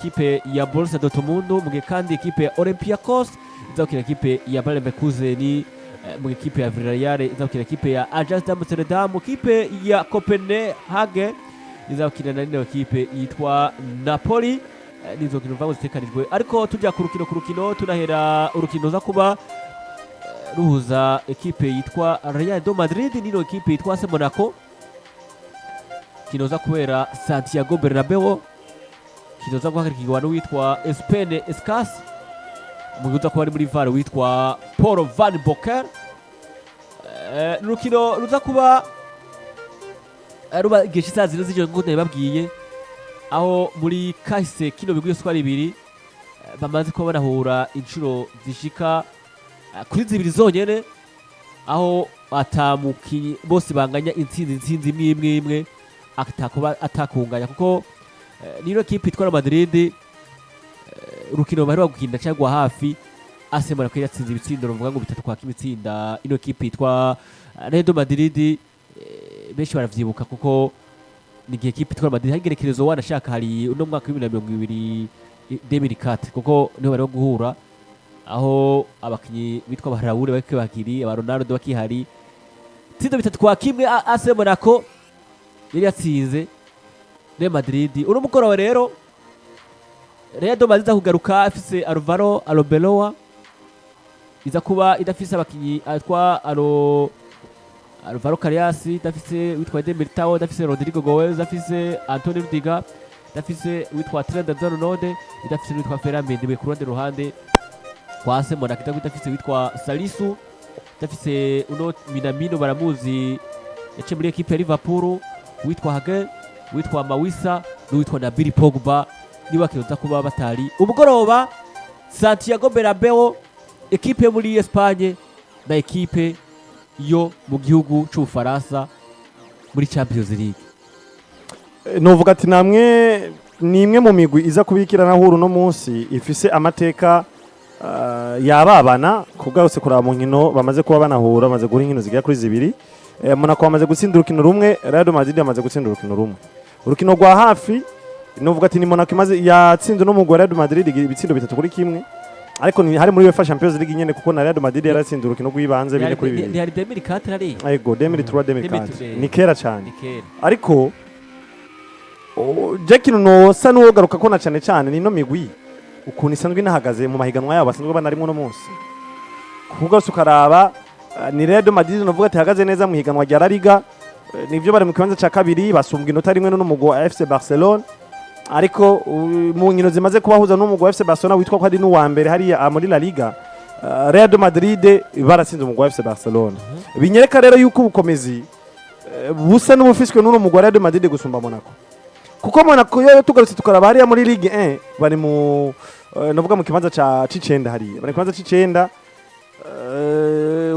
ikipe ya Borussia Dortmund, mu gihe kandi ikipe ya Olympiacos izakina ikipe ya Bayer Leverkusen, mu ikipe ya Villarreal izakina ikipe ya Ajax d'Amsterdam, ikipe ya Copenhagen izakina na nino ikipe yitwa Napoli. Nizo kintu mvango zitekanijwe, ariko tujya ku rukino tunahera urukino za kuba ruhuza ekipe yitwa Real de Madrid nino ekipe yitwa Monaco, kinoza kubera Santiago Bernabeu, kinoza guhagarikirwa n'uwitwa Spain Escas, muguza kuba ari muri VAR witwa Paul Van Boker. Urukino ruza kuba ruba igihe cy'isaha zino z'ijoro nk'uko nabibabwiye, aho muri kahise kino biguye siko ari ibiri bamaze kuba banahura inshuro zishika kuri zibiri zonyene, aho atamuki bose banganya intsinzi imwe atakunganya, kuko nino kipe itwara Madrid urukino bari bagukina cyangwa hafi asemana ko yatsinze ibitsindo ruvuga ngo 3-1 imitsinda ino kipe itwa Real de Madrid. Benshi baravyibuka kuko nigiye kipe itwara Madrid hagerekerezo wanashaka hari uno mwaka wa 2024 kuko niho bari guhura, aho abakinyi bitwa ba Raul bakiri aba Ronaldo bakihari, tsindo 3-1 AS Monaco yari yatsinze Real Madrid. Uno mukoro rero Real de Madrid kugaruka afise ALVARO, ARBELOA, iza kuba idafise abakinyi atwa Alvaro Carrias, idafise witwa Demirtao, idafise Rodrigo Goes, idafise Antonio Rudiger, idafise witwa Trent Alexander-Arnold, idafise witwa Ferran Mendy ku rundi ruhande kwa AS Monaco, idafise witwa Salisu, idafise uno Minamino baramuzi yaciye muri ekipe ya Liverpool, witwa Hagen, witwa Mawisa n'uwitwa Nabil Pogba. Niba kiroza kuba batari umugoroba Santiago Bernabeu, ekipe muri Espagne na ekipe yo mu gihugu cy'Ubufaransa muri Champions League. Novuga ati namwe ni imwe mu migwi iza kubikira na huru no munsi ifise amateka yababana kugarutse kuraba mu nkino bamaze kuba banahura, bamaze guhura inkino zigira kuri zibiri. Monaco bamaze gutsinda urukino rumwe, Real de Madrid bamaze gutsinda urukino rumwe. Urukino rwa hafi novuga ati ni Monaco imaze yatsinze no mu Real de Madrid ibitsindo 3-1, ariko ni hari muri UEFA Champions League nyene kuko na Real de Madrid yaratsinze urukino rw'ibanze bine kuri bibiri. Ni hari 2004 ari. Yego 2003-2004 ni kera cyane. Ariko Jackie no sa n'ugaruka ko na cyane ni no migwi ukuntu isanzwe inahagaze mu mahiganwa yabo basanzwe banarimo no munsi. Kuvuga sukaraba ni Real de Madrid novuga ati hagaze neza mu higanwa rya La Liga, nivyo bari mu kibanza ca kabiri basumbwa inota rimwe n'umugwi wa FC Barcelona, ariko mu nkino zimaze kubahuza n'umugwi wa FC Barcelona witwa ko ari n'uwa mbere hari muri La Liga, Real de Madrid baratsinze umugwi wa FC Barcelona. Binyereka rero yuko ubukomezi busa n'ubufiswe n'uno mugwi wa Real de Madrid gusumba Monaco, kuko Monaco yo tugarutse tukaraba hariya muri Ligue 1 bari mu novuga mu kibanza ca c'icenda hariya, bari kibanza c'icenda.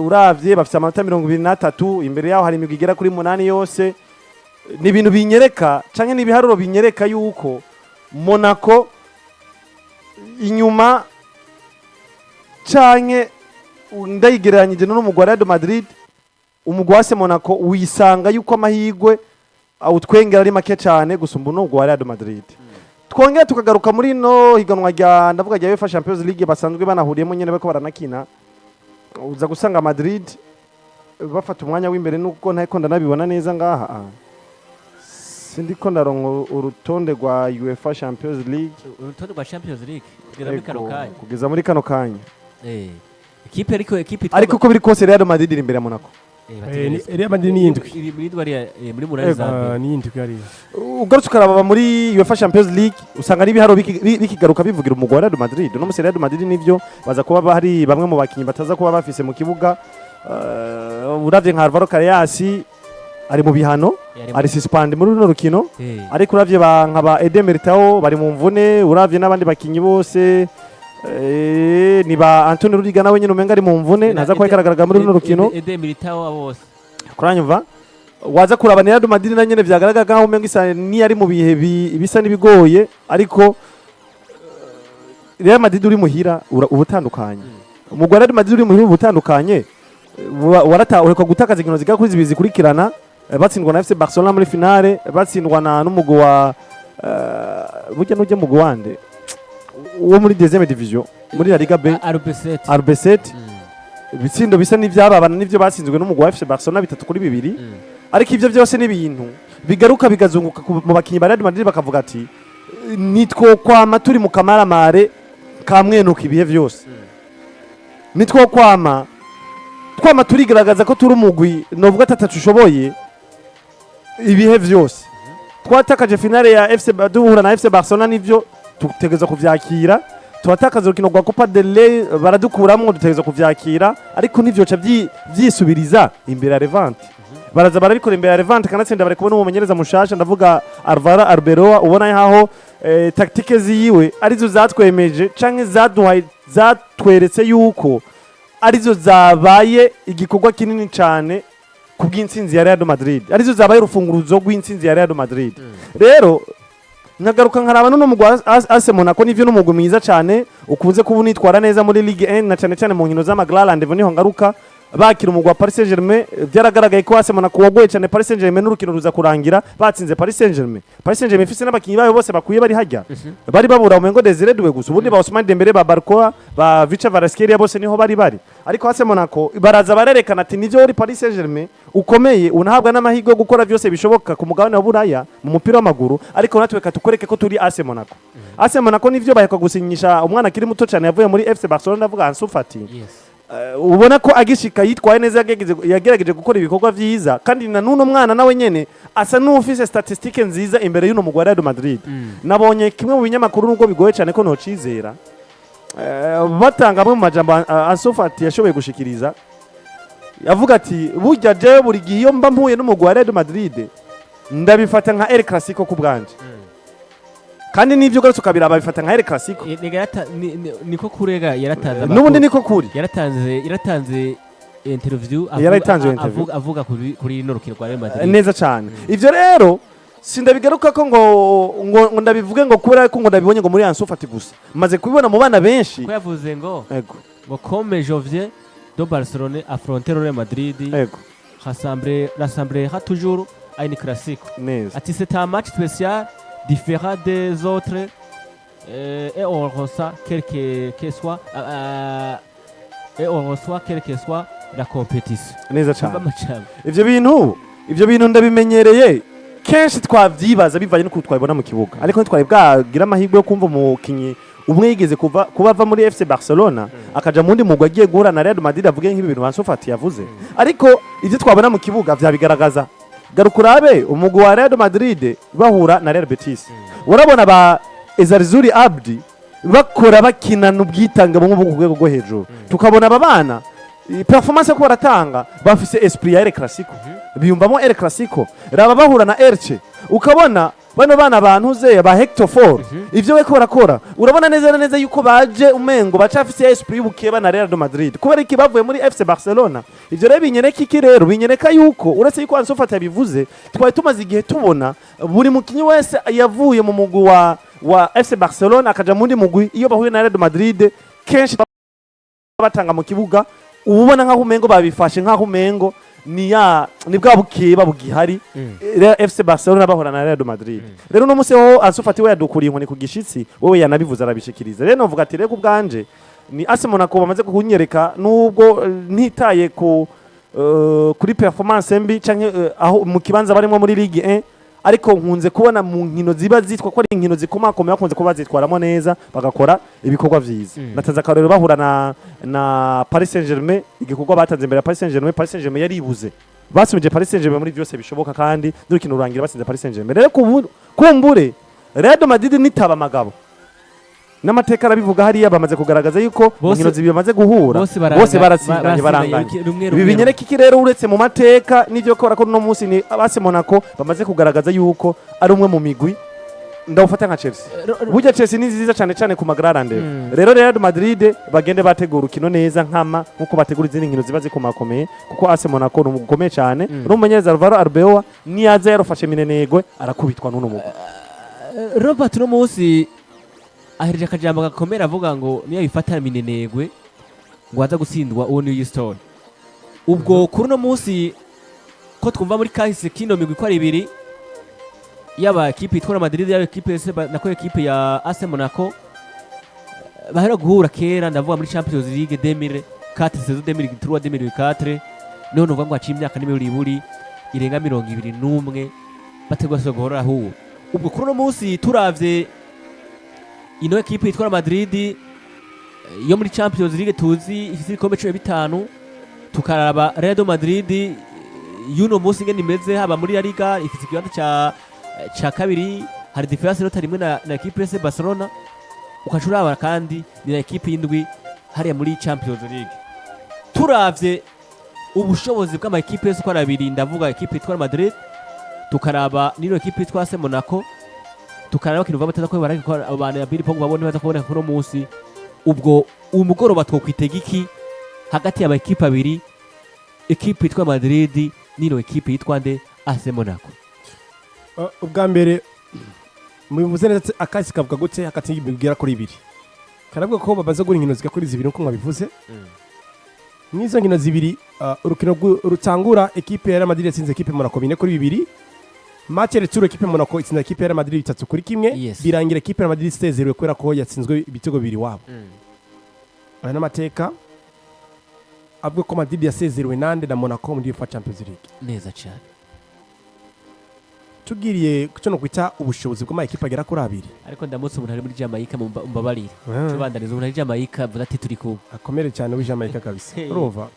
Uravye bafite amanota 23, imbere yaho hari imigwi igera kuri 8 yose. Ni ibintu binyereka canke ni biharuro binyereka yuko Monaco inyuma canke ndayigereranyije n'umugwi wa Real de Madrid, umugwi wa Monaco wisanga yuko amahigwe awutwengera ari make cyane gusumba n'umugwi wa Real de Madrid. Twongera tukagaruka muri no higanwa rya ndavuga rya UEFA Champions League basanzwe banahuriyemo nyene bako baranakina, uza gusanga Madrid bafata umwanya w'imbere nuko ntako ndanabibona neza ngaha. Sindiko ndarongo urutonde rwa UEFA Champions League, urutonde rwa Champions League kugeza muri kano kanya ekipe ariko ko biri kose Real Madrid iri imbere ya Monaco. Real Madrid ni indwi iri muri Munani Zambia ni indwi ari. Ugarutse ukaraba muri UEFA Champions League usanga ari biharo bikigaruka bivugira umugwi wa Real Madrid. No mu Real Madrid nivyo baza kuba bahari bamwe mu bakinyi bataza kuba bafise mu kibuga. Uravye nka Alvaro Carrias ari mu bihano, ari suspend muri runo rukino, ariko uravye nka ba Demirtao bari mu mvune, uravye n'abandi bakinyi bose ni ba Antonio Rudiger nawe nyine umenga ari mu mvune naza ko ikaragaraga muri runo rukino. Demirtao bose kuranyumva waza kuraba Real Madrid na nyene vyagaragaga nkaho umenga isa ni ari mu bihe bisa nibigoye, ariko Real Madrid uri muhira ubutandukanye. Umugwi wa Real Madrid uri muhira ubutandukanye, waratahuka gutakaza inkino zigera kuri zibiri zikurikirana, batsindwa na FC Barcelona muri finale, batsindwa na n'umugwi wa burya n'ujye mugwi wande wo muri deuxième division muri La Liga B RB7 ibitsindo bisa n'ivyababana n'ivyo batsinzwe n'umugwi wa FC Barcelona 3-2 ariko ivyo byose ni ibintu bigaruka bigazunguka mu bakinyi ba Real Madrid bakavuga ati nitwo kwama turi mu kamaramare kamwenuka ibihe vyose nitwo kwama turigaragaza ko turi umugwi novuga atatushoboye ibihe vyose twatakaje finale ya FC duhura na FC Barcelona nivyo tutegeza kuvyakira twatakaza urukino rwa Copa del Rey baradukuramwo dutegeza kuvyakira ariko nivyo ca vyisubiriza imbere ya Levante baraza barabikora imbere ya Levante kanatsinda bari kubona umumenyereza mushasha ndavuga ARBELOA ubona yaho taktike ziyiwe arizo zatwemeje canke zatweretse yuko arizo zabaye igikorwa kinini cyane kubw'intsinzi ya Real Madrid arizo zabaye urufunguruzo rw'intsinzi ya Real Madrid rero nagaruka nkaraba no mu AS Monaco nivyo n'umugwi mwiza cyane ukunze kuba unitwara neza muri Ligue 1 na cyane mu nkino z'amagla niho ngaruka bakira umugwi wa Paris Saint-Germain byaragaragaye ko AS Monaco wagoye cyane Paris Saint-Germain n'urukino ruza kurangira batsinze Paris Saint-Germain ifise n'abakinyi bayo bose bakuye bari hajya bari babura umengo Desire Doué gusa ubundi ba Ousmane Dembélé ba Barcoa ba Vicha Kvaratskhelia bose niho bari ariko AS Monaco baraza barerekana ati nivyo uri Paris Saint-Germain ukomeye unahabwa n'amahirwe yo gukora byose bishoboka ku mugabane wa Buraya mu mupira w'amaguru ariko natwe katukoreke ko turi AS Monaco AS Monaco nivyo baheka gusinyisha umwana kiri muto cyane yavuye muri FC Barcelona ndavuga Ansu Fati ubona ko agishika yitwaye neza yagerageje gukora ibikorwa vyiza kandi na nuno mwana nawe nyene asa n'ufise statistique nziza imbere y'uno mugwi wa Real Madrid nabonye kimwe mu binyamakuru nubwo bigoye cyane ko nocizera batanga mu majambo Ansu Fati yashoboye gushikiriza yavuga ati burya je buri gihe iyo mba mpuye n'umugwi wa Real Madrid ndabifata nka El Clasico ku bwanje kandi nivyo gose ukabiraba bifata nka El Clasico niko kurega yaratanze nubundi niko kuri yaratanze interview avuga kuri no rukino rwa Real Madrid neza cyane ivyo rero sindabigaruka ko ngo ndabivuge ngo kubera ko ngo ndabibonye ngo muri Ansu Fati gusa maze kubibona mu bana benshi ko yavuze ngo comme je viens de Barcelone affronter Real Madrid rassembler toujours à une classique ati c'est un match spécial différent des autres et on reçoit quel que soit la compétition neza cyane ivyo bintu ndabimenyereye kenshi twavyibaza bivanye n'uko twabibona mu kibuga ariko ntitwari bwagira amahirwe yo kumva umukinyi umwe yigeze kuba ava muri FC Barcelona akaja mundi mugwa agiye guhura na Real Madrid avuge nk'ibi bintu Ansu Fati yavuze ariko ivyo twabona mu kibuga vyabigaragaza garukurabe umugwi wa Real Madrid bahura na Real Betis urabona ba Ezarzuri Abdi bakora bakinana ubwitange mu rwego rwo hejuru tukabona ababana performance ko baratanga bafise esprit ya El Clasico biyumvamo El Clasico raba bahura na Elche ukabona bano bana bantuze ba Hector Ford ivyo we ko barakora urabona neza yuko baje umengo bacafise esprit y'ubukeba na Real Madrid kubera iki bavuye muri FC Barcelona ivyo rero binyereka iki rero binyereka yuko uretse yuko Ansu Fati yabivuze twari tumaze igihe tubona buri mukinyi wese yavuye mu mugwi wa FC Barcelona akaja mundi mugwi iyo bahuye na Real Madrid kenshi batanga mu kibuga ubona nkaho umengo babifashe nkaho umengo ni bwa bukeba bugihari FC Barcelona bahora na Real Madrid rero no muse ho Ansu Fati we yadukuriye inkoni ku gishitsi wewe yanabivuze arabishikiriza rero novuga ati reko bwanje ni AS Monaco bamaze kunyereka nubwo ntitaye kuri performance mbi canke aho mu kibanza barimo muri Ligue 1 ariko nkunze kubona mu nkino ziba zitwa ko ari inkino zikomakomeye bakunze kuba zitwaramo neza bagakora ibikorwa vyiza natanze akarero bahura na Paris Saint-Germain igikorwa batanze imbere ya Paris Saint-Germain yaribuze basumije Paris Saint-Germain muri byose bishoboka kandi n'urukino rurangira batsinze Paris Saint-Germain rero kumbure Real Madrid nitaba amagabo n'amateka arabivuga hariya bamaze kugaragaza yuko inkino zibi bamaze guhura bose baratsindanye baranganye ibi binyereka iki rero uretse mu mateka n'ivyo kora ko no munsi ni AS Monaco bamaze kugaragaza yuko ari umwe mu migwi ndawufata nka Chelsea burya Chelsea ni nziza cyane ku magrarande rero Real Madrid bagende bategura ukino neza nkama nkuko bategura izindi nkino ziba zikomakomeye kuko AS Monaco n'umukomeye cyane n'umumenyereza ALVARO ARBELOA niyaza yarofashe Minenegwe arakubitwa n'uno mugwi Robert no munsi ahereje akajambo gakomera avuga ngo niyo bifatana Minenegwe ngo aza gutsindwa uwo niyo story ubwo kuri no munsi ko twumva muri kahise kino migwi ko ari ibiri yaba equipe itwara Madrid yaba equipe nako equipe ya AS Monaco bahera guhura kera ndavuga muri Champions League 2004 saison 2003 2004 none uvuga ngo haciye imyaka n'imiburi irenga 21 bategwa so guhora aho ubwo kuri no munsi turavye ino equipe yitwa Madrid yo muri Champions League tuzi ifite ibikombe 15 tukaraba Real Madrid yuno munsi ngene imeze haba muri La Liga ifite ikibanza ca kabiri hari difference nota rimwe na equipe ya Barcelona ukacuraba kandi ni equipe y'indwi hariya muri Champions League turavye ubushobozi bw'ama equipe yose kwa abiri ndavuga equipe yitwa Madrid tukaraba nino equipe yitwa Monaco tukaraba kintu bataza ko barako abantu ya Billy Pong babone baza kubona kuno munsi ubwo umugoroba twokwitega iki hagati y'aba equipe abiri equipe yitwa Madrid nino equipe yitwa nde AC Monaco ubwa mbere mubivuze neza akasi kavuga gute hagati y'ibigera kuri ibiri karabwo ko babaza gura inkino zigakora izibiri uko mwabivuze mwizo nkino zibiri urukino rutangura equipe ya Real Madrid yatsinze equipe Monaco 4-2 match retour equipe Monaco itsinda equipe ya Madrid 3-1 birangira equipe ya Madrid isezerewe kubera ko yatsinzwe ibitego bibiri wabo aya n'amateka avuga ko Madrid yasezerewe nande na Monaco muri UEFA Champions League neza cyane tugiriye kuco no kwita ubushobozi bw'ama equipe agera kuri abiri ariko ndamutse umuntu ari muri Jamaica mumbabarire tubandaniza umuntu ari Jamaica vuga ati turi ku akomere cyane wi Jamaica kabisa urumva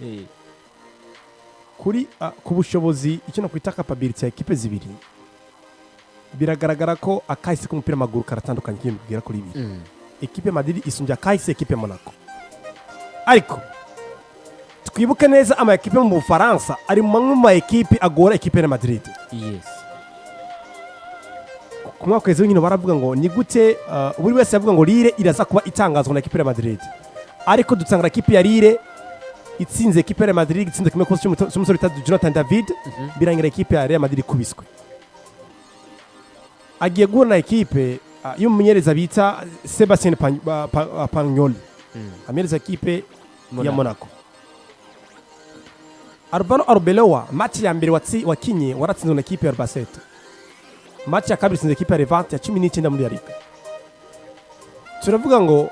kuri ku bushobozi icyo no kwita capability ya equipe zibiri biragaragara ko akahise k'umupira maguru karatandukanye kintu kugera kuri ibiri equipe Madrid isumbya akahise equipe Monaco ariko twibuke neza ama equipe mu Bufaransa ari mu ma equipe agora equipe ya Madrid kumwa kweze nyine baravuga ngo ni gute buri wese yavuga ngo Lille iraza kuba itangazwa na equipe ya Madrid ariko dutsanga equipe ya Lille itsinze equipe ya Madrid itsinze kimwe kose cy'umusore bita Jonathan David birangira equipe ya Real Madrid kubiswe agiye guhura na equipe y'umumenyereza bita Sébastien Pagnol amereza equipe ya Monaco ARBELOA match ya mbere wakinye waratsinzwe na equipe ya Albacete match ya kabiri sinze equipe ya Levante ya 19 muri La Liga turavuga ngo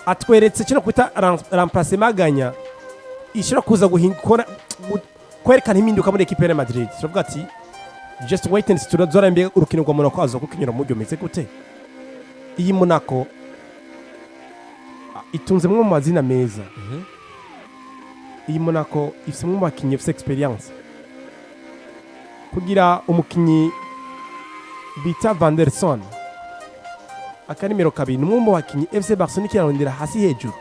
atweretse cyo kwita remplacement ganya ishira kuza guhinkora kwerekana impinduka muri equipe ya Madrid turavuga ati just wait and see turazora mbe urukino rwa Monaco azo kukinyura mu meze gute iyi Monaco itunze mu mazina meza iyi Monaco ifite mu bakinyi fise experience kugira umukinyi bita Van der Son akanimero kabiri numwe mu bakinyi FC Barcelona kirarondera hasi hejuru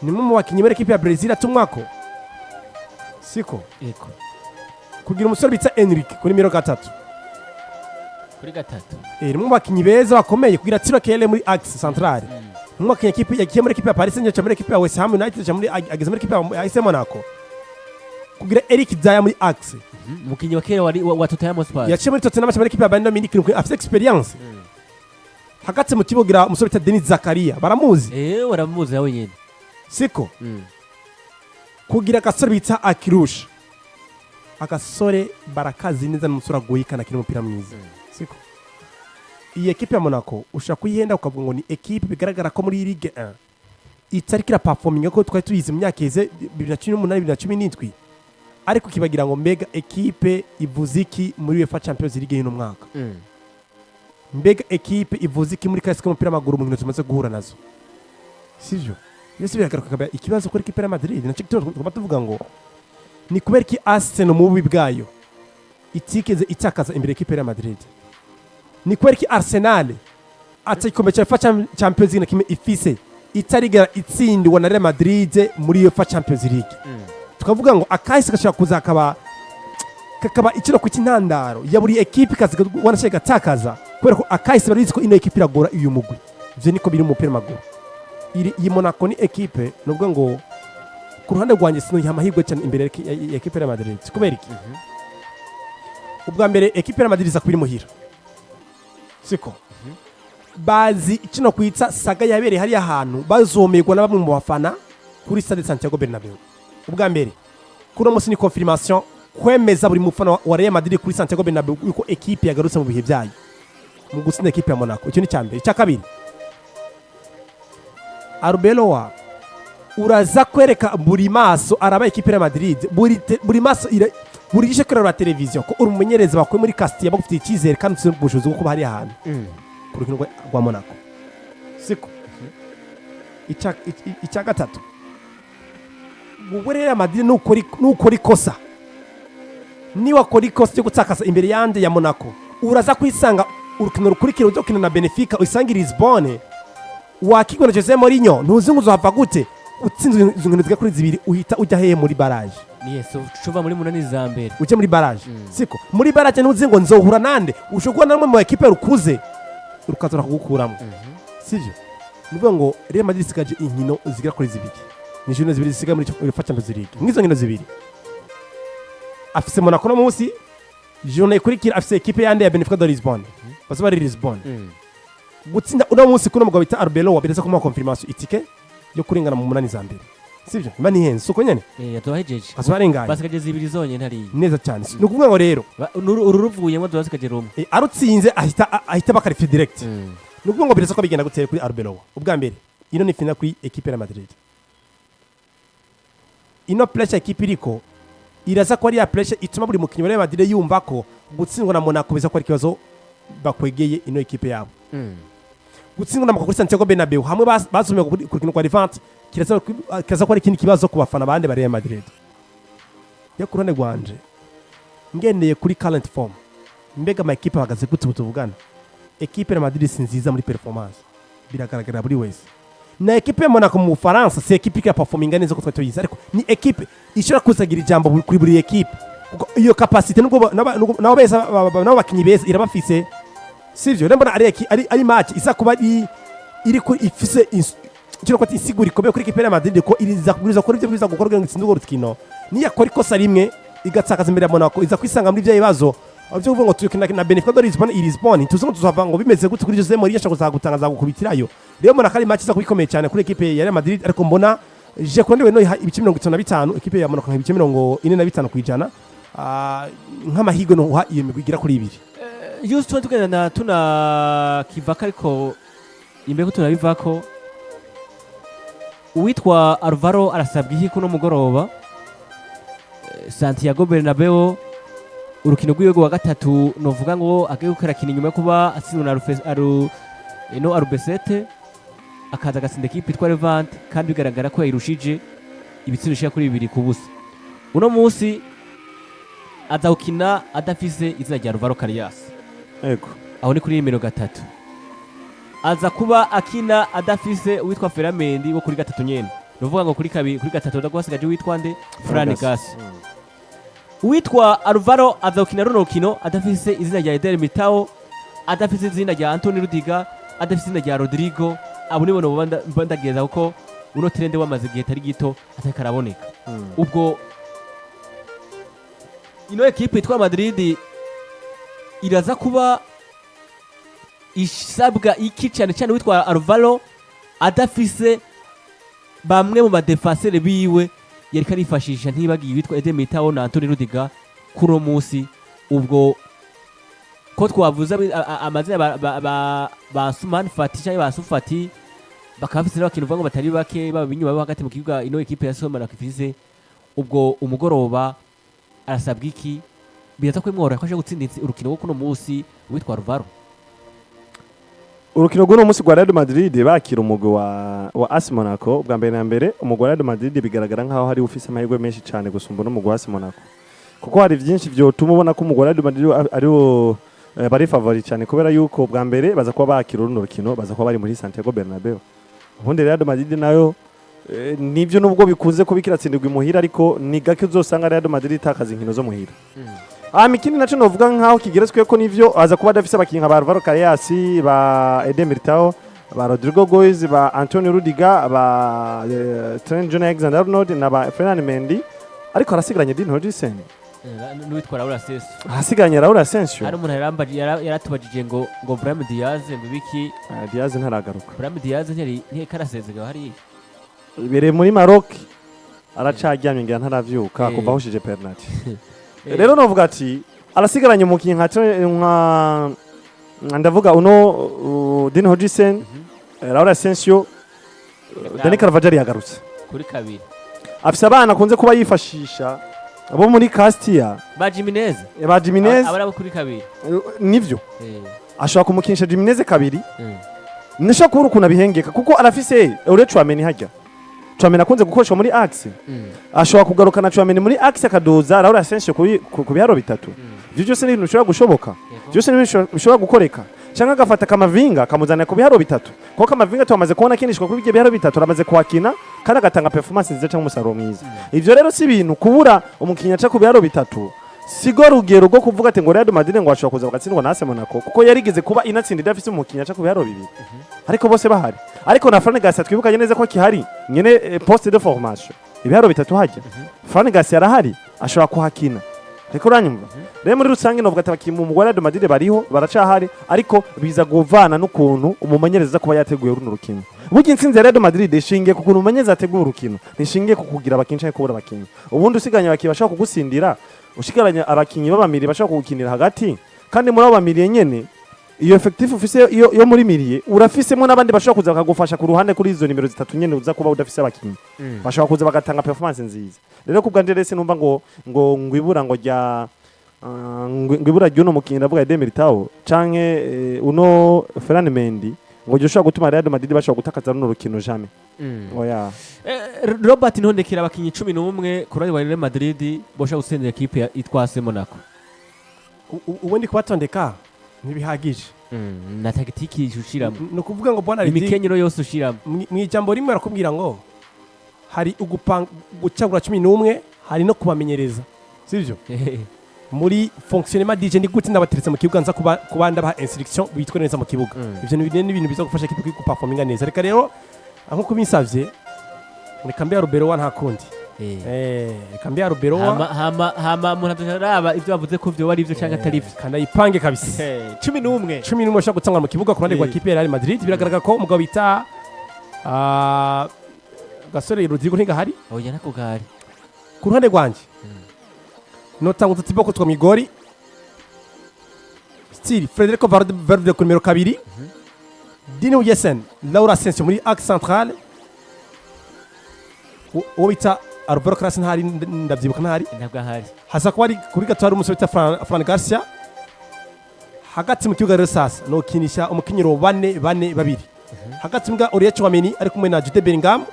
nimwe mu bakinyi muri equipe ya Brazil atumwako siko eko kugira umusore bitsa Enrique kuri nimero 3 kuri 3 nimwe mu bakinyi beza bakomeye kugira tiro kele muri axe centrale numwe bakinyi equipe yagiye muri equipe ya Paris Saint-Germain muri equipe ya West Ham United muri ageze muri equipe ya AS Monaco kugira Eric Dyer muri axe mukinyi wa kera wa Tottenham Hotspur yaciye muri Tottenham muri equipe ya Bayern Munich afite experience hagati mu kibugira umusore bita Denis Zakaria baramuzi baramuzi yawe nyene siko kugira gasore bita Akirush akasore barakazi neza n'umusore agoyikana kiri umupira mwiza siko iyi equipe ya Monaco ushaka kuyihenda ukavuga ngo ni equipe bigaragara ko muri Ligue 1 itarikira performing ko twari tuyize mu myaka yeze 2018 2017 ariko kibagira ngo mbega equipe ivuziki muri UEFA Champions League y'ino mwaka mbega equipe ivuziki muri kasike umupira maguru mu nkino tumaze guhura nazo sivyo yese biragaruka ikibazo kuri equipe ya Madrid na cyo tugomba tuvuga ngo ni kubera ki Arsenal mu bubi bwayo itikeze itakaza imbere equipe ya Madrid ni kubera ki Arsenal atayikombe cya UEFA Champions League nakime ifise itarigara itsindwa na Real Madrid muri UEFA Champions League tukavuga ngo akahise gashaka kuza kakaba ikiro ku intandaro ya buri equipe kazi wanashaka takaza kubera ko akahise barizi ko ino equipe iragora uyu mugwi ivyo niko biri mu mupira maguru iyi Monaco ni equipe nubwo ngo ku ruhande rwanje sino yamahirwe cyane imbere ya equipe ya Madrid kubera iki ubwa mbere equipe ya Madrid zakubiri muhira siko bazi ikino kwitsa saga yabereye hari ahantu bazomerwa na bamwe mu bafana kuri stade Santiago Bernabeu ubwa mbere kuri umunsi ni confirmation kwemeza buri mufana wa Real Madrid kuri Santiago Bernabeu uko equipe yagarutse mu bihe byayo mu gutsinda equipe ya Monaco icyo ni cyambere cya kabiri Arbeloa uraza kwereka buri maso araba ekipe ya Madrid buri maso buri gishe kureba televiziyo ko uri umumenyereza bakwe muri Castilla bagufitiye icyizere kandi ufite ubushobozi bwo kuba hari ahantu ku rukino rwa Monaco siko icya gatatu wowe rero Madrid nukora ikosa niba akora ikosa ryo gutsakaza imbere yande ya Monaco uraza kwisanga urukino rukurikira ujya gukina na Benfica usanga Lisbonne wakigwa na Jose Mourinho ntuzi ngo uzahava gute utsinze inkino zigera kuri zibiri uhita ujya heye muri barrage yes ucuva muri munani za mbere uje muri barrage siko muri barrage ntuzi ngo nzohura nande ushobora namwe mu equipe rukuze rukazora kugukuramo sivyo nuvuga ngo Real Madrid sigaje inkino zigera kuri zibiri ni jino zibiri zisigaye muri UEFA Champions League mwizo nkino zibiri afise Monaco no munsi jone kurikira afise equipe yande ya Benfica de Lisbonne basi bari Lisbonne gutsinda uno munsi kuno mugabo bita ARBELOA bireza ko mu confirmation itike yo kuringana mu munani za mbere sivyo mba ni henze suko nyene yatubahejeje asbarenganye basikaje zibiri zonye ntari neza cyane nukuvuga ngo rero ururuvuyemo dwasikaje rumwe arutsinze ahita bakarifi direct nukuvuga ngo bireza ko bigenda gutera kuri ARBELOA ubwa mbere ino ni final kuri equipe ya Madrid ino pressure equipe iriko iraza ko ari ya pressure ituma buri mukinyi wa Madrid yumva ko gutsindwa na Monaco biza ko ari kibazo bakwegeye ino equipe yabo gutsindwa na Monaco kuri Santiago Bernabeu hamwe basumye ku rukino kwa Levante kiraza ko ari ikindi kibazo ku bafana bande bari ya Madrid yo kurone gwanje ngendeye kuri current form mbega ama equipe bahagaze gute butuvugana equipe ya Madrid sinziza muri performance biragaragara buri wese na equipe ya Monaco mu Faransa c'est equipe qui a performing neza ko twatoyiza ariko ni equipe ishobora kuzagira ijambo kuri buri equipe iyo capacity nabo beza nabo bakinyi beza irabafise sivyo rembona ari match isa kuba iri ko ifise kino ko isigura ikomeye kuri equipe ya Madrid ko iriza kubiriza ko ivyo biza gukora ngo itsindugo rukino niya kora ikosa rimwe igatsakaza imbere ya Monaco iza kwisanga muri bya bibazo avyo uvuga ngo tuyukina na Benfica de Lisbonne tuzo tuzava ngo bimeze gute kuri Jose Mourinho ashaka kuzagutangaza gukubitirayo rero mbona kari match iza kubikomeye cyane kuri equipe ya Real Madrid ariko mbona je kurandiwe no ibice 55 equipe ya Monaco ibice 45 kwijana nk'amahirwe no iyo migwi igira kuri ibiri just tugenda tuna kivaka ariko imbere ko turabivako uwitwa ALVARO arasabwa iki kuno mugoroba Santiago Bernabeu urukino rw'iwego wa gatatu novuga ngo agiye gukarakina inyuma kuba atsinzwe na Albacete akaza agatsinda equipe itwa Levante kandi bigaragara ko yayirushije ibitsina bishika kuri bibiri ku busa uno munsi aza gukina adafise izina rya ALVARO Carrias yego aho ni kuri nimero 3 aza kuba akina adafise uwitwa Ferramendi wo kuri gatatu nyene novuga ngo kuri kabiri kuri gatatu ndagwasigaje witwa nde Fran Gas uwitwa ALVARO aza gukina runo rukino adafise izina rya Eder Militao adafise izina rya Antonio Rudiger adafise izina rya Rodrigo abo nibo ndageza kuko uno trende wamaze gihe tari gito atakaraboneka ubwo ino equipe itwa Madrid iraza kuba isabwa iki cyane cyane witwa ALVARO adafise bamwe mu badefenseur biwe yari karifashisha ntibagiye witwa Eder Militao na Antonio Rudiger kuro munsi ubwo ko twavuze amazina ba Suman Fati cyangwa ba Sufati bakafise n'abakintu vuga ngo batari bake baba binyuma bo hagati mu kibuga ino equipe ya Monaco ifise ubwo umugoroba arasabwa iki biraza ko imwora ko aje gutsinda urukino rwo kuno munsi witwa ALVARO urukino rw'uno munsi rwa Real Madrid bakira umugwi wa AS Monaco bwa mbere na mbere umugwi wa Real Madrid bigaragara nkaho hari ufise amahirwe menshi cyane gusumba n'umugwi wa AS Monaco kuko hari byinshi byotuma ubona ko umugwi wa Real Madrid ariwo bari favori cyane kubera yuko bwa mbere baza kuba bakira runo rukino baza kuba bari muri Santiago Bernabeu ubundi Real Madrid nayo nibyo nubwo bikunze ko bikiratsindirwa imuhira ariko ni gake uzosanga Real Madrid itakaza inkino zo muhira mikini naco novuga nkaho kigeretswe ko nivyo aza kuba adafise abakinyi nka ALVARO Carrias ba Eder Militao ba Rodrigo Goiz ba Antonio Rudiger ba Trent Alexander-Arnold na ba Ferland Mendy ariko arasigaranye Dean Hodgson n'uwitwa Raul Asensio ahasigaranye Raul Asensio hari umuntu yaratubajije ngo Brahim Diaz ngo biki Diaz ntaragaruka Brahim Diaz ntikarasezega hari ibereye muri Maroc aracaryamye ngira ntaravyuka kuva ahushije penalty rero novuga ati arasigaranye umukinyi nka ndavuga uno Dean Hodgson Raul Asensio Dani Carvajal yagarutse kuri kabiri afise abana akunze kuba yifashisha abo muri Castilla ba Jimenez ba Jimenez abara kuri kabiri nivyo ashobora kumukinisha Jimenez kabiri nisho kuri ukuntu abihengeka kuko arafise ure Chouameni hajya Chouameni akunze gukoreshwa muri axe ashobora kugarukana Chouameni muri axe akadoza Raul Asensio ku biharo bitatu ibyo byose ni ibintu bishobora gushoboka byose ni ibintu bishobora gukoreka cyangwa agafata Kamavinga akamuzana ku biharo bitatu kuko Kamavinga tumaze kubona kinishwa kuri ibyo biharo bitatu aramaze kwakina kandi agatanga performance nziza cyangwa umusaruro mwiza ivyo rero si ibintu kubura umukinnyi aca ku biharo bitatu sigo rugero rwo kuvuga ati ngo Real Madrid ngo ashobora kuza bagatsindwa na Monaco kuko yarigeze kuba inatsinda idafise umukinnyi aca ku biharo bibiri ariko bose bahari ariko na Fernandes twibukanye neza ko kihari nyene poste de formation ibiharo bitatu hajya Fernandes yarahari ashobora kuhakina ariko uranyumva rero muri rusange novuga ati abakinnyi mu Real Madrid bariho baracahari ariko biza guvana n'ukuntu umumenyereza kuba yateguye runo rukino burya intsinzi ya Real Madrid ishingiye ku kuntu umumenyereza ategura urukino nishingiye ku kugira abakinnyi cyangwa kubura abakinnyi ubundi usiganya abakinnyi bashaka kugusindira ushigaranya abakinnyi b'abamiri bashaka kugukinira hagati kandi muri abo bamiriye nyene iyo effective ufise yo muri miriye urafisemo n'abandi bashaka kuza bakagufasha ku ruhande kuri izo nimero zitatu nyene uza kuba udafise abakinnyi bashaka kuza bagatanga performance nziza rero ku bwanje rese numva ngo ngwibura ngo rya ngwibura ry'uno mukinnyi ndavuga Demiritaho canke uno Ferland Mendy ngo gishobora gutuma Real Madrid bashobora gutakaza runo rukino jamais oya Robert ntondekera abakinnyi 11 kuri Real Madrid bosha gusendera equipe itwa Monaco ubundi kubatondeka ntibihagije na tactique ushiramo no kuvuga ngo bwana Ridi imikenyero yose ushiramo mu ijambo rimwe arakubwira ngo hari ugupanga gucagura 11 hari no kubamenyereza sivyo muri fonctionnement DJ ndi gutsinda bateretse mu kibuga nza kubanda ba instruction bitwe neza mu kibuga ivyo ni ibintu biza gufasha kipe kuperforminga neza reka rero nkuko binsavye reka mbe ARBELOA nta kundi reka mbe ARBELOA hama umuntu ataraba ivyo bavuze ko vyo bari ivyo cyangwa atari ivyo kandi ipange kabisa 11 bashaka gutsangwa mu kibuga ku ruhande rwa kipe ya Real Madrid biragaragara ko umugabo bita Gasore Rodrigo ntigahari oya nako gari ku ruhande rwanje notanguza Tiboko twa migori stili Federico Valverde ku numero 2 Dino Yesen Laura Asensio muri axe central uwo bita Alvaro Clasen hari ndavyibuka ntari ntabwo hari hasa ko ari kuri gatwara umusore bita Fran Garcia hagati mu kibuga rero sasa no kinisha umukinyiro 4-2 hagati mbwa Aurier Chouameni ari kumwe na Jude Bellingham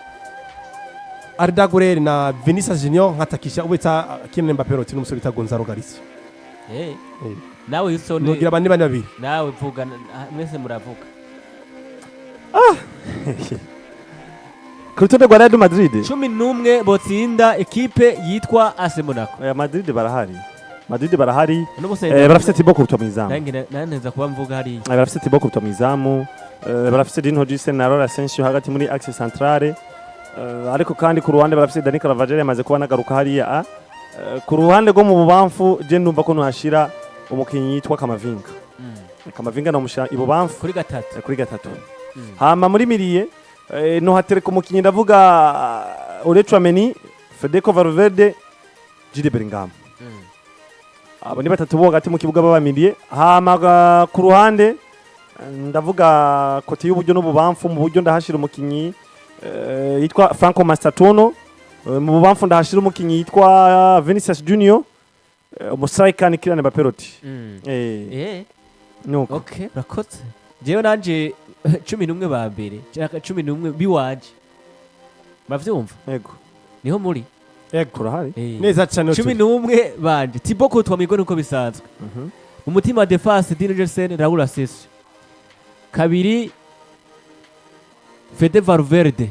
Arda Güler na Vinicius Junior nkatakisha ubita Kylian Mbappé roti n'umusore bita Gonzalo Garcia nawe yusone nogira bane babiri nawe vuga mwese muravuga ku rutonde rwa Real Madrid 11 botsinda equipe yitwa AS Monaco Madrid barahari barafite Thibaut Courtois mu izamu naneza kuba mvuga hari barafite Thibaut Courtois mu izamu barafite Dino Yesen na Raul Asensio hagati muri axe centrale ariko kandi ku ruhande barafite Dani Carvajal yamaze kuba nagaruka hariya ku ruhande rwo mu bubamfu je ndumva ko nuhashira umukinnyi yitwa Kamavinga no mushira ibubamfu kuri gatatu hama muri miriye no hatereka umukinnyi ndavuga Aurier Chouameni Federico Valverde Jude Bellingham abo ni batatu bo hagati mu kibuga babamiriye hama ku ruhande ndavuga kote y'uburyo n'ububamfu mu buryo ndahashira umukinnyi yitwa Franco Mastatono mu bubamfu ndahashira umukinnyi yitwa Vinicius Junior umustrike ni Kylian Mbappé roti nuko okay rakotse jewe nanje 11 ba mbere cyaka 11 biwaje bavyumva yego niho muri yego rahari neza cyane 11 banje Thibaut Courtois migo nuko bisanzwe mu mutima wa defense Dino Yesen Raul Asensio kabiri Fede Valverde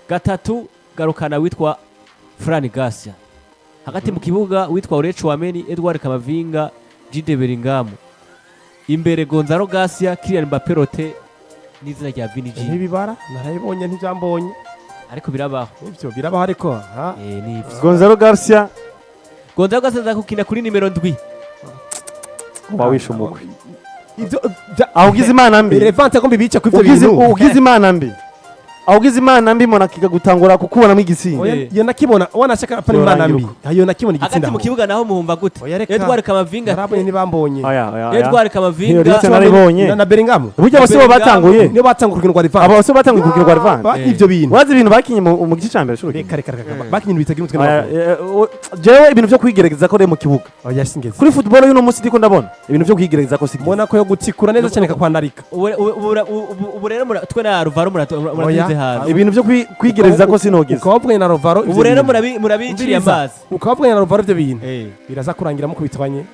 gatatu garukana witwa Fran Garcia hagati mu kibuga witwa Aurier Chouameni Edouard Kamavinga Jude Bellingham imbere Gonzalo Garcia Kylian Mbappé rote n'izina rya Vinicius ntibibara narayibonye ntijambonye ariko birabaho ivyo birabaho ariko ni Gonzalo Garcia zakukina kuri nimero 7 wawisha umugwi ivyo ugize imana mbi relevant ko mbibica ku ivyo bintu ugize imana mbi awugize imana mbi Monac ikagutangura kukubonamo igitsinda yo nakibona wanashaka apana imana mbi ayo nakibona igitsinda hagati mu kibuga naho muhumva gute Oyareka. Edouard Kamavinga narabonye ntibambonye Edouard Kamavinga Ndetse naribonye na Bellingham burya bose bo batanguye niyo batanga urukino rwa rivalry abo bose batanguye kurukino rwa rivalry baki ivyo bintu wazi ibintu bakinye mu gice cya mbere shuri reka bakinye bitagira umutwe n'amaguru jewe ibintu byo kwigerageza ko rero mu kibuga oya singeze kuri football y'uno munsi ndiko ndabona ibintu byo kwigerageza ko sigeze mbona ko yo gutsikura neza cyane kakwandarika ubu rero twe na Alvaro muratuze hanze ibintu byo kwigerageza ko sinogeze ukabavuganye na Rovaro ubu rero murabiciye amazi ukabavuganye na Rovaro ivyo bintu biraza kurangiramo kubitwanye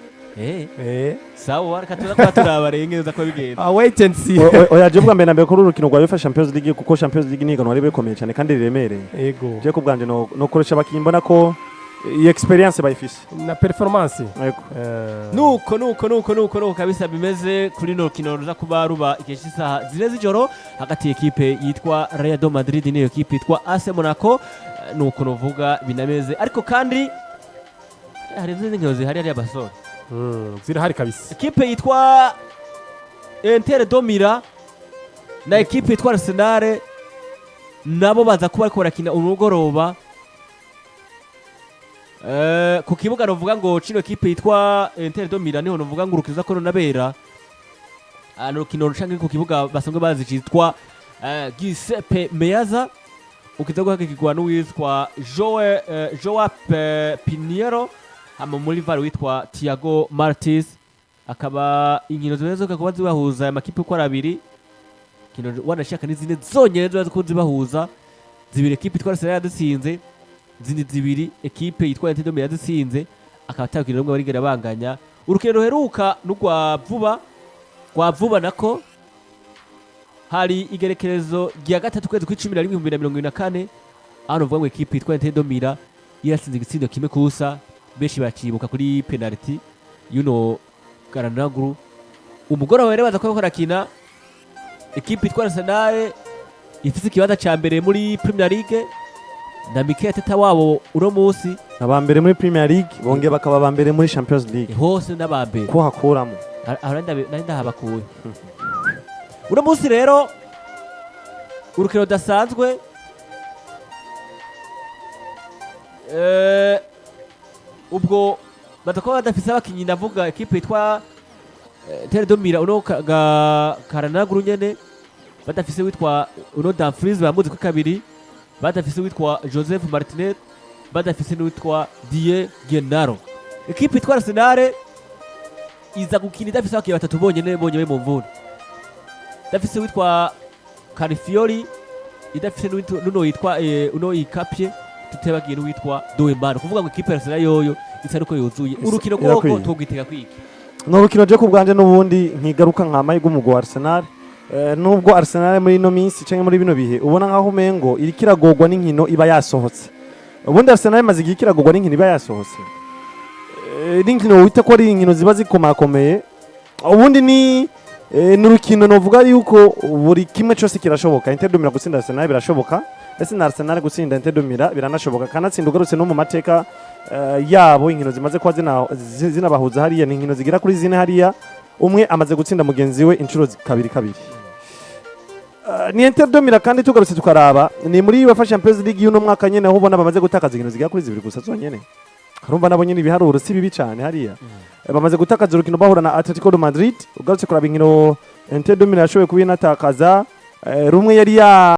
sawa reka tuza kuba turabarengeza ko bigenda wait and see oya je bwa mbere na mbere kuri urukino rwa UEFA Champions League kuko Champions League ni iganwa ribe komeye cyane kandi riremereye yego je ko bwanje no koresha abakinyi mbona ko iyi experience bayifise na performance yego nuko kabisa bimeze kuri no rukino ruza kuba ruba igihe cy'isaha zine z'ijoro hagati y'ekipe yitwa Real Madrid n'iyo ekipe yitwa AS Monaco nuko novuga binameze ariko kandi hari izindi nkino zihari ari abasore zirahari kabisa ekipe yitwa Inter de Milan na ekipe yitwa Arsenal nabo baza kuba ariko barakina umugoroba ku kibuga novuga ngo cino ekipe yitwa Inter de Milan niho novuga ngo urukiza ko nabera n'urukino rucange ku kibuga basanzwe bazi citwa Giuseppe Meazza ukiza guhagikirwa n'uwitwa Joao Pinheiro hama muri VAR witwa Thiago Martins akaba inkino zibezoka kuba zibahuza amakipe uko arabiri kino wanashaka n'izindi zonyene zibazo ko zibahuza zibiri ekipe itwara Arsenal yadutsinze zindi zibiri ekipe yitwa Inter de Milan yadutsinze akaba atakirira rumwe barigera banganya urukino ruheruka n'ugwa vuba nako hari igerekerezo rya gatatu kwezi kwa 11 2024 aho novuga ngo ekipe yitwa Inter de Milan yaratsinze igitsindo kimwe kusa benshi bacibuka kuri penalty yuno Garanaguru umugoroba rero baza ko barakina ekipe yitwa Arsenal ifite ikibanza ca mbere muri Premier League na Mikel Arteta wabo uno munsi abambere muri Premier League bonge bakaba abambere muri Champions League hose n'abambere ko hakuramo nari habakuye uno munsi rero urukino dasanzwe ubwo batakuba badafise abakinyi ndavuga ekipe yitwa Inter de Milan uno Garanaguru nyene badafise witwa uno Dumfries bamuzi ko kabiri badafise witwa Joseph Martinez badafise n'uwitwa Die Gennaro ekipe yitwa Arsenal iza gukina idafise abakinyi batatu bonyene mu mvune idafise witwa Calafiori idafise n'uno yitwa uno ikapye tutebagiye n'uwitwa Doemano kuvuga ngo ekipe Arsenal yoyo isa nuko yuzuye urukino rwoko tugitega kwiki no rukino je ku bwanje n'ubundi nkigaruka nkamaye gumugo Arsenal nubwo Arsenal muri no minsi canke muri bino bihe ubona nkaho umengo iri kiragogwa n'inkino iba yasohotse ubundi Arsenal maze igihe kiragogwa n'inkino iba yasohotse n'inkino wita ko ari inkino ziba zikomakomeye ubundi ni n'urukino novuga yuko buri kimwe cyose kirashoboka Inter de Milan gutsinda Arsenal birashoboka ese na Arsenal gutsinda Inter de Milan biranashoboka kanatsinda ugarutse no mu mateka yabo inkino zimaze kwa zinabahuza hariya ni inkino zigira kuri zine hariya umwe amaze gutsinda mugenzi we inshuro kabiri ni Inter de Milan kandi tugarutse tukaraba ni muri UEFA Champions League y'uno mwaka nyene aho ubona bamaze gutakaza inkino zigira kuri zibiri gusa zonyene harumva nabo nyene ibiharuro si bibi cyane hariya bamaze gutakaza urukino bahura na Atletico de Madrid ugarutse kuraba inkino Inter de Milan yashoboye kubinatakaza rumwe yari